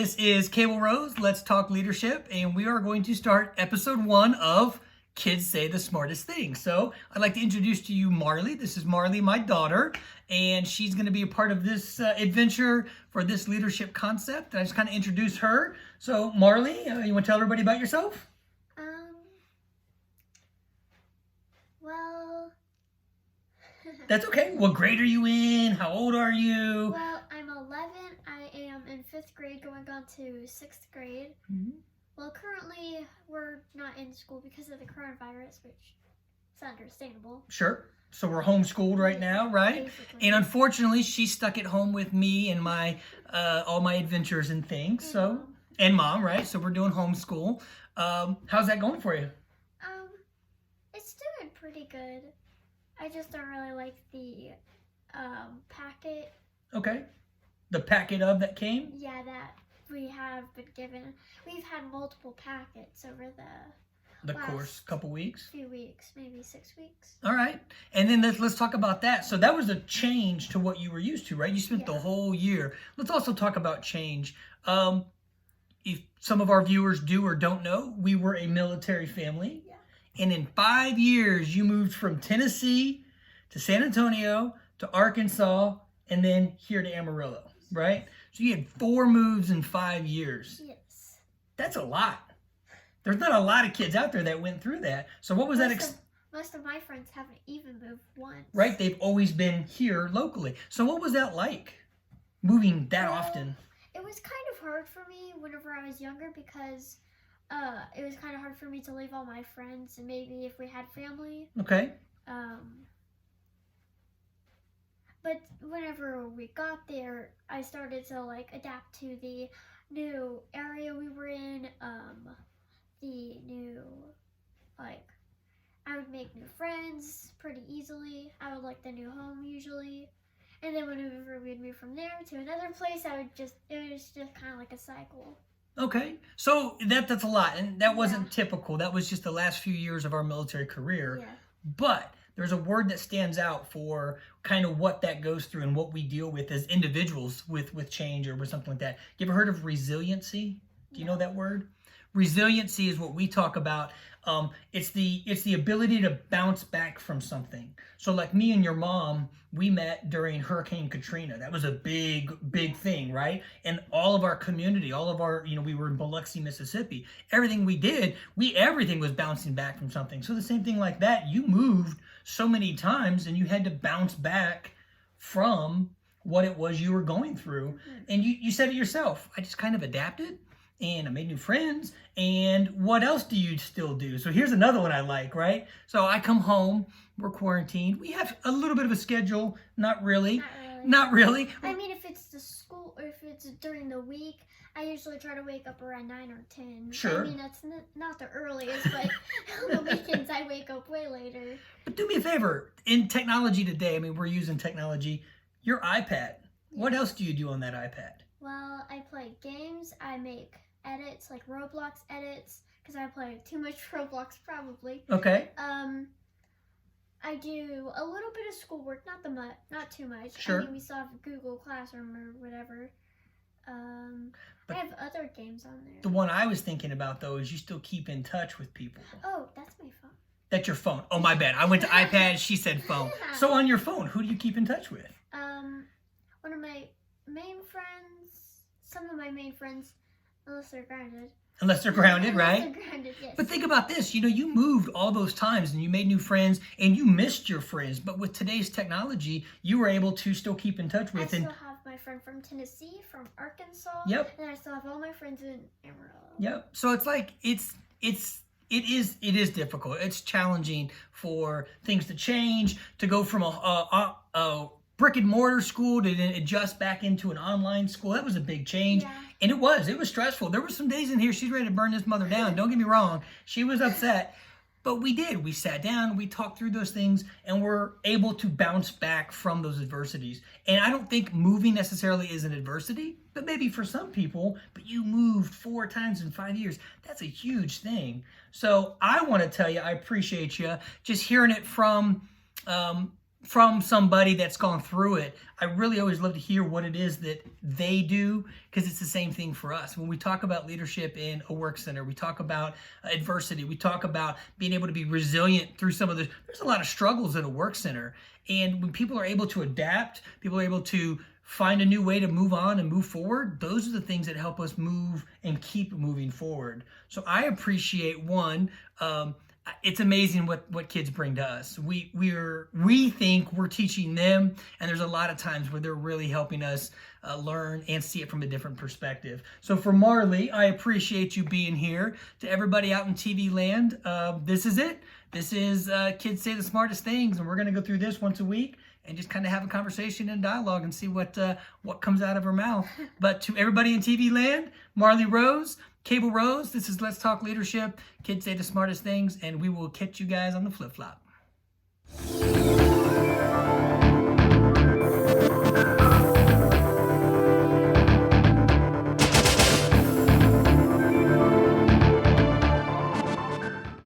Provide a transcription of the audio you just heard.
This is Cable Rose. Let's talk leadership, and we are going to start episode 1 of Kids Say the Smartest Thing. So I'd like to introduce to you Marley. This is Marley, my daughter, and she's going to be a part of this adventure for this leadership concept. I just kind of introduce her. So Marley, you want to tell everybody about yourself? Well... That's okay. What grade are you in? How old are you? Well, I'm 11. I am in 5th grade going on to 6th grade. Mm-hmm. Well, currently we're not in school because of the coronavirus, which is understandable. Sure. So we're homeschooled right now, right? Basically. And unfortunately, she's stuck at home with me and my all my adventures and things. And mom, right? So we're doing homeschool. How's that going for you? It's doing pretty good. I just don't really like the packet. Okay. The packet of that came? Yeah, that we have been given. We've had multiple packets over the course, couple weeks? Few weeks, maybe 6 weeks. All right. And then let's talk about that. So that was a change to what you were used to, right? You spent the whole year. Let's also talk about change. If some of our viewers do or don't know, we were a military family. Yeah. And in 5 years, you moved from Tennessee to San Antonio to Arkansas and then here to Amarillo, right? So you had 4 moves in 5 years. Yes. That's a lot. There's not a lot of kids out there that went through that. So what was Most of my friends haven't even moved once. Right? They've always been here locally. So what was that like, moving that often? It was kind of hard for me whenever I was younger because it was kind of hard for me to leave all my friends and maybe if we had family. Okay. But whenever we got there, I started to adapt to the new area we were in, the new, I would make new friends pretty easily. I would like the new home usually. And then whenever we'd move from there to another place, it was just kind of like a cycle. Okay. So that's a lot. And that wasn't typical. That was just the last few years of our military career. Yeah. But there's a word that stands out for kind of what that goes through and what we deal with as individuals with change or with something like that. You ever heard of resiliency? Do you know that word? Resiliency is what we talk about. It's the ability to bounce back from something. So like me and your mom, we met during Hurricane Katrina. That was a big thing, right? And all of our community, all of our, we were in Biloxi, Mississippi. Everything we did, everything was bouncing back from something. So the same thing like that, you moved so many times and you had to bounce back from what it was you were going through. And you said it yourself, I just kind of adapted. And I made new friends. And what else do you still do? So here's another one I like, right? So I come home, we're quarantined. We have a little bit of a schedule. Not really. I mean, if it's the school or if it's during the week, I usually try to wake up around 9 or 10. Sure. I mean, that's not the earliest, but on the weekends I wake up way later. But do me a favor. In technology today, we're using technology. Your iPad. What else do you do on that iPad? Well, I play games. I make edits, like Roblox edits, because I play too much Roblox probably. Okay. I do a little bit of schoolwork, not too much. Sure. I mean, we still have Google Classroom or whatever. I have other games on there. The one I was thinking about though is you still keep in touch with people. Oh, that's my phone. That's your phone. Oh, my bad. I went to iPad. She said phone. So on your phone, who do you keep in touch with? One of my main friends. Some of my main friends. Unless they're grounded. Unless they're grounded, right? Unless they're grounded, yes. But think about this. You moved all those times and you made new friends and you missed your friends. But with today's technology, you were able to still keep in touch with. I still have my friend from Tennessee, from Arkansas. Yep. And I still have all my friends in Amarillo. Yep. So it's like, it is difficult. It's challenging for things to change, to go from a brick and mortar school to then adjust back into an online school. That was a big change. Yeah. And it was stressful. There were some days in here, she's ready to burn this mother down. Don't get me wrong. She was upset. But we did. We sat down, we talked through those things, and we're able to bounce back from those adversities. And I don't think moving necessarily is an adversity, but maybe for some people, but you moved 4 times in 5 years. That's a huge thing. So I want to tell you, I appreciate you just hearing it from from somebody that's gone through it, I really always love to hear what it is that they do, because it's the same thing for us. When we talk about leadership in a work center, we talk about adversity, we talk about being able to be resilient through some of there's a lot of struggles in a work center. And when people are able to adapt, people are able to find a new way to move on and move forward, those are the things that help us move and keep moving forward. So I appreciate it's amazing what kids bring to us. We think we're teaching them, and there's a lot of times where they're really helping us learn and see it from a different perspective. So for Marley, I appreciate you being here. To everybody out in TV land, this is it. This is Kids Say the Smartest Things, and we're going to go through this once a week and just kind of have a conversation and dialogue and see what comes out of her mouth. But to everybody in TV land, Marley Rose, Cable Rose, this is Let's Talk Leadership. Kids Say the Smartest Things, and we will catch you guys on the flip-flop.